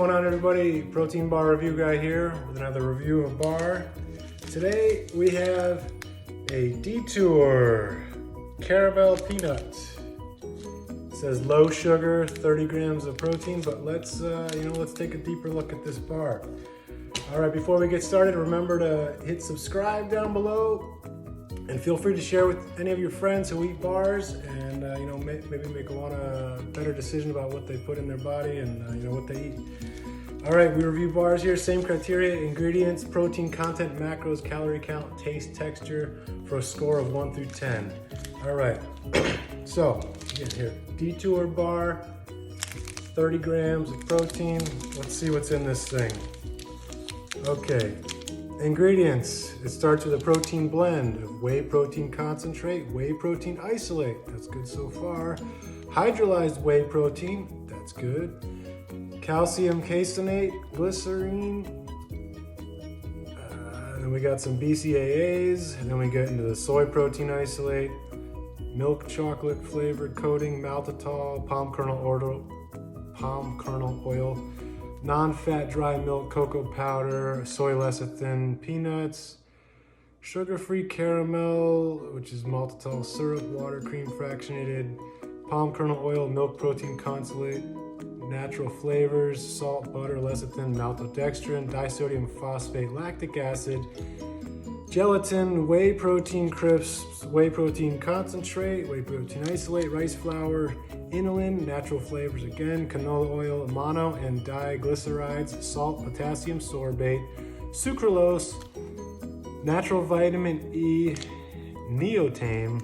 going on, everybody? Protein bar review guy here with another review of bar. Today we have a Detour caramel peanut. It says low sugar, 30 grams of protein, but let's take a deeper look at this bar. All right, before we get started, remember to hit subscribe down below and feel free to share with any of your friends who eat bars and maybe make a better decision about what they put in their body and what they eat. All right, we review bars here. Same criteria: ingredients, protein content, macros, calorie count, taste, texture, for a score of 1 through 10. All right, so again here, Detour bar, 30 grams of protein. Let's see what's in this thing. Okay. Ingredients, it starts with a protein blend of whey protein concentrate, whey protein isolate, that's good so far. Hydrolyzed whey protein, that's good. Calcium caseinate, glycerine. Then we got some BCAAs, and then we get into the soy protein isolate, milk chocolate flavored coating, maltitol, palm kernel oil, non-fat dry milk cocoa powder, soy lecithin, peanuts, sugar-free caramel, which is maltitol syrup, water, cream fractionated, palm kernel oil, milk protein consolate, natural flavors, salt, butter, lecithin, maltodextrin, disodium phosphate, lactic acid, gelatin, whey protein crisps, whey protein concentrate, whey protein isolate, rice flour, inulin, natural flavors again, canola oil, mono and diglycerides, salt, potassium sorbate, sucralose, natural vitamin E, neotame.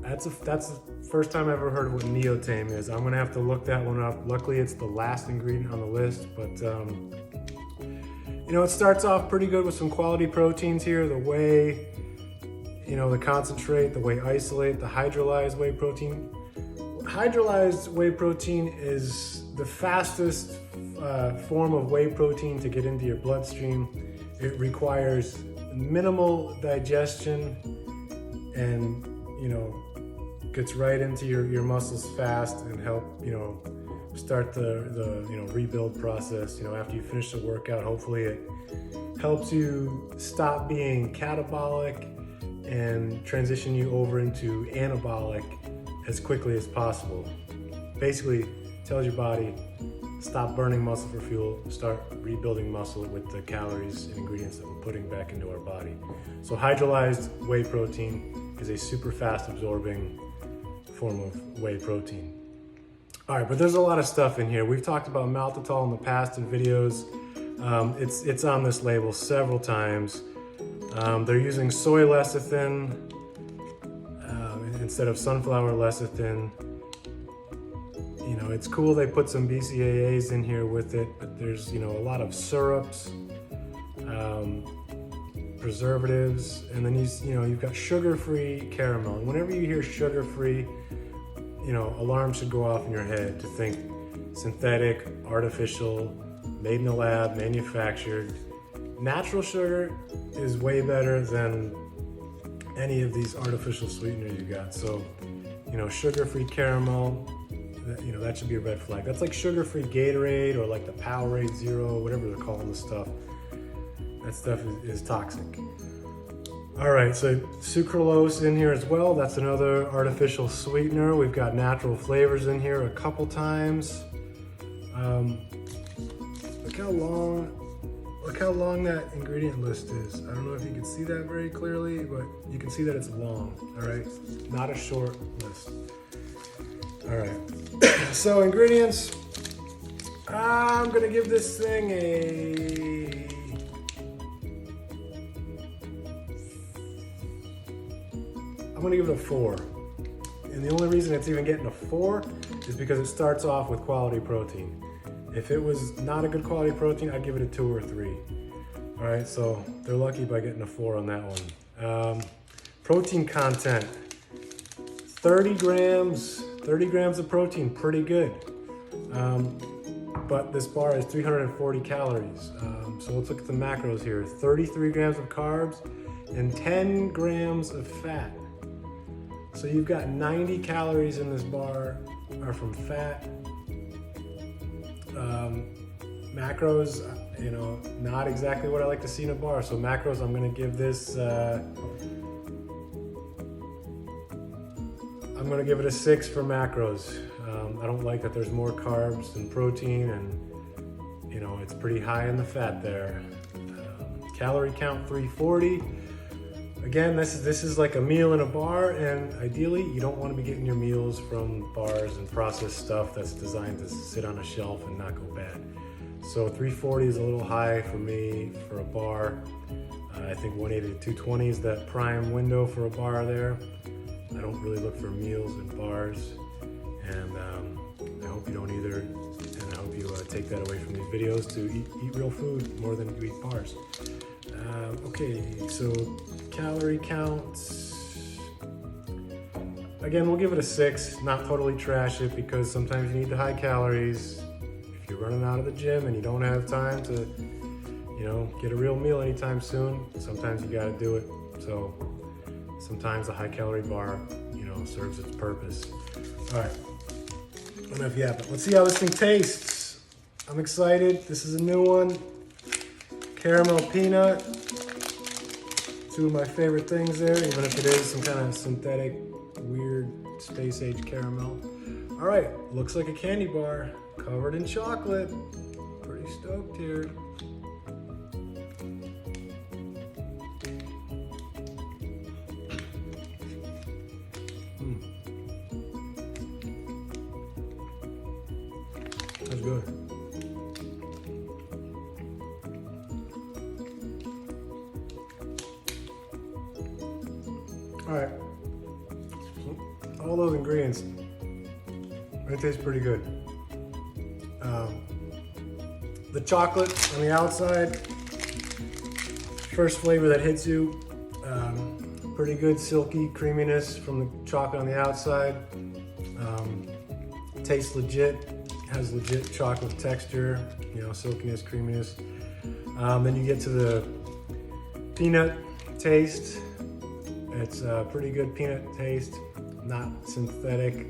That's the first time I've ever heard of what neotame is. I'm gonna have to look that one up. Luckily, it's the last ingredient on the list, but it starts off pretty good with some quality proteins here. The whey, the concentrate, the whey isolate, the hydrolyzed whey protein. Hydrolyzed whey protein is the fastest form of whey protein to get into your bloodstream. It requires minimal digestion and, gets right into your muscles fast and help, start the rebuild process. After you finish the workout, hopefully it helps you stop being catabolic and transition you over into anabolic as quickly as possible. Basically tells your body, stop burning muscle for fuel, start rebuilding muscle with the calories and ingredients that we're putting back into our body. So hydrolyzed whey protein is a super fast absorbing form of whey protein. All right, but there's a lot of stuff in here. We've talked about maltitol in the past in videos. It's on this label several times. They're using soy lecithin instead of sunflower lecithin. It's cool they put some BCAAs in here with it, but there's a lot of syrups, preservatives, and then you've got sugar-free caramel. And whenever you hear sugar-free, alarm should go off in your head to think synthetic, artificial, made in the lab, manufactured. Natural sugar is way better than any of these artificial sweeteners you got. So, sugar-free caramel, that should be a red flag. That's like sugar-free Gatorade or like the Powerade Zero, whatever they're calling the stuff. That stuff is toxic. All right, so sucralose in here as well. That's another artificial sweetener. We've got natural flavors in here a couple times. Look how long that ingredient list is. I don't know if you can see that very clearly, but you can see that it's long, all right? Not a short list. All right, so ingredients. I'm gonna give this thing I'm gonna give it a 4. And the only reason it's even getting a 4 is because it starts off with quality protein. If it was not a good quality protein, I'd give it a 2 or 3. All right, so they're lucky by getting a 4 on that one. Protein content, 30 grams of protein, pretty good. But this bar is 340 calories. So let's look at the macros here. 33 grams of carbs and 10 grams of fat. So you've got 90 calories in this bar are from fat. Macros, you know, not exactly what I like to see in a bar. So macros, I'm gonna give this, I'm gonna give it a 6 for macros. I don't like that there's more carbs than protein, and you know, it's pretty high in the fat there. Calorie count 340. Again, this is like a meal in a bar, and ideally you don't want to be getting your meals from bars and processed stuff that's designed to sit on a shelf and not go bad. So 340 is a little high for me for a bar. I think 180 to 220 is that prime window for a bar there. I don't really look for meals in bars, and I hope you don't either, and I hope you take that away from these videos to eat real food more than you eat bars. Okay, so calorie counts. Again, we'll give it a 6, not totally trash it, because sometimes you need the high calories. If you're running out of the gym and you don't have time to, you know, get a real meal anytime soon, sometimes you gotta do it. So sometimes a high calorie bar, you know, serves its purpose. All right, enough yapping. Let's see how this thing tastes. I'm excited. This is a new one. Caramel peanut. 2 of my favorite things there, even if it is some kind of synthetic, weird space age caramel. All right, looks like a candy bar covered in chocolate. Pretty stoked here. That's good. All right, all those ingredients, it tastes pretty good. The chocolate on the outside, first flavor that hits you, pretty good silky creaminess from the chocolate on the outside. Tastes legit, has legit chocolate texture, you know, silkiness, creaminess. Then you get to the peanut taste. It's a pretty good peanut taste, not synthetic.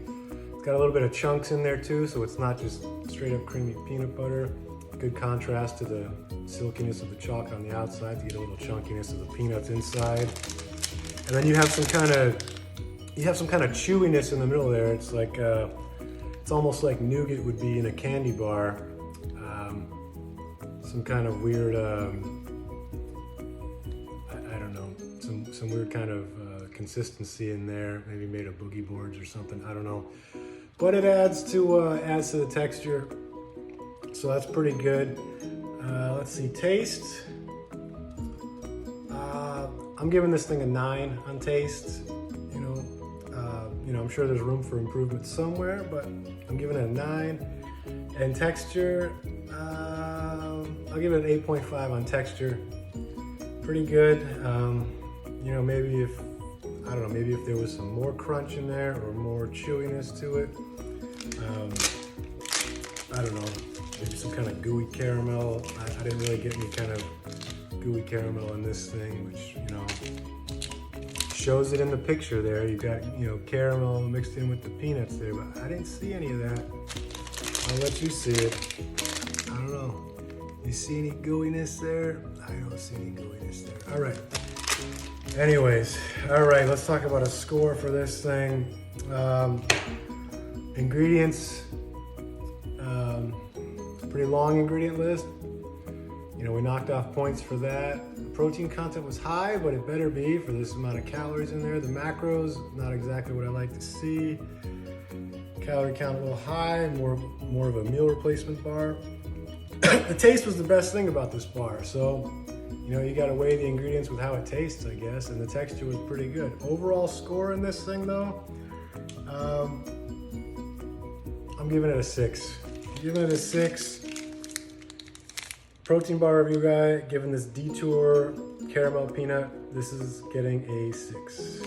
It's got a little bit of chunks in there too, so it's not just straight up creamy peanut butter. Good contrast to the silkiness of the chocolate on the outside to get a little chunkiness of the peanuts inside. And then you have some kind of chewiness in the middle there. It's like, it's almost like nougat would be in a candy bar. Some kind of weird, I don't know, some weird kind of consistency in there, maybe made of boogie boards or something, I don't know. But it adds to the texture, so that's pretty good. Let's see, taste. I'm giving this thing a 9 on taste. You know, I'm sure there's room for improvement somewhere, but I'm giving it a 9. And texture, I'll give it an 8.5 on texture. Pretty good. You know, maybe if there was some more crunch in there or more chewiness to it. I don't know, maybe some kind of gooey caramel. I didn't really get any kind of gooey caramel in this thing, which, you know, shows it in the picture there. You got, you know, caramel mixed in with the peanuts there, but I didn't see any of that. I'll let you see it. I don't know. You see any gooiness there? I don't see any gooiness there. All right. Anyways, all right, let's talk about a score for this thing. Ingredients, pretty long ingredient list. You know, we knocked off points for that. The protein content was high, but it better be for this amount of calories in there. The macros, not exactly what I like to see. Calorie count a little high, more of a meal replacement bar. The taste was the best thing about this bar, so you know, you gotta weigh the ingredients with how it tastes, I guess, and the texture was pretty good. Overall score in this thing though, I'm giving it a 6. Giving it a 6. Protein bar review guy, giving this Detour caramel peanut, this is getting a 6.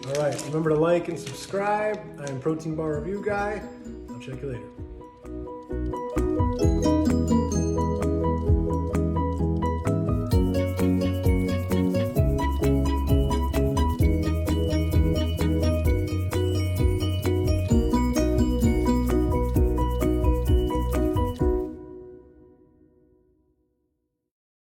All right, remember to like and subscribe. I am Protein Bar Review Guy. I'll check you later.